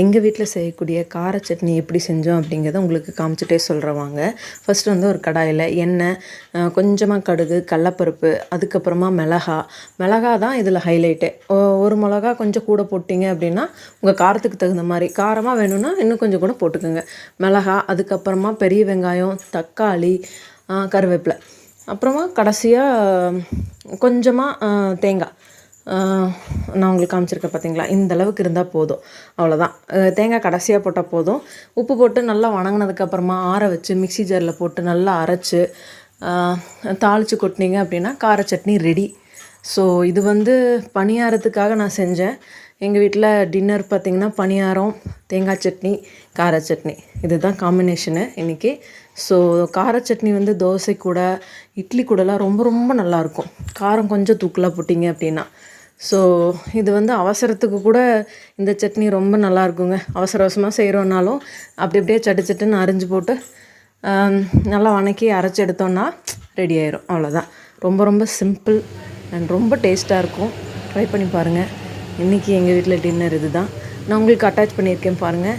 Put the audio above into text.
எங்கள் வீட்டில் செய்யக்கூடிய கார சட்னி எப்படி செஞ்சோம் அப்படிங்கிறத உங்களுக்கு காமிச்சிட்டே சொல்கிறேன் வாங்க. ஃபஸ்ட்டு வந்து ஒரு கடாயில் எண்ணெய், கொஞ்சமாக கடுகு, கடலப்பருப்பு, அதுக்கப்புறமா மிளகா தான் இதில் ஹைலைட்டே. ஒரு மிளகா கொஞ்சம் கூட போட்டிங்க அப்படின்னா உங்கள் காரத்துக்கு தகுந்த மாதிரி, காரமாக வேணும்னா இன்னும் கொஞ்சம் கூட போட்டுக்கோங்க. மிளகா, அதுக்கப்புறமா பெரிய வெங்காயம், தக்காளி, கருவேப்பிலை, அப்புறமா கடைசியாக கொஞ்சமாக தேங்காய். நான் உங்களுக்கு காமிச்சிருக்கேன் பார்த்தீங்களா, இந்த அளவுக்கு இருந்தால் போதும். அவ்வளோதான். தேங்காய் கடைசியாக போட்டால் போதும். உப்பு போட்டு நல்லா வணங்கினதுக்கப்புறமா ஆற வச்சு மிக்ஸி ஜாரில் போட்டு நல்லா அரைச்சி தாளித்து கொட்டினீங்க அப்படின்னா கார சட்னி ரெடி. ஸோ இது வந்து பணியாரத்துக்காக நான் செஞ்சேன். எங்கள் வீட்டில் டின்னர் பார்த்திங்கன்னா பணியாரம், தேங்காய் சட்னி, கார சட்னி, இதுதான் காம்பினேஷனு இன்றைக்கி. ஸோ கார சட்னி வந்து தோசை கூட, இட்லி கூடலாம் ரொம்ப ரொம்ப நல்லாயிருக்கும், காரம் கொஞ்சம் தூக்கலாக போட்டிங்க அப்படின்னா. ஸோ இது வந்து அவசரத்துக்கு கூட இந்த சட்னி ரொம்ப நல்லாயிருக்குங்க. அவசர அவசரமாக செய்கிறோன்னாலும் அப்படி அப்படியே சட்டுன்னு அரிஞ்சு போட்டு நல்லா வணக்கி அரைச்சி எடுத்தோன்னா ரெடி ஆயிரும். அவ்வளோதான். ரொம்ப ரொம்ப சிம்பிள் அண்ட் ரொம்ப டேஸ்ட்டாக இருக்கும். ட்ரை பண்ணி பாருங்கள். இன்றைக்கி எங்கள் வீட்டில் டின்னர் இது தான். நான் உங்களுக்கு அட்டாச் பண்ணியிருக்கேன் பாருங்கள்.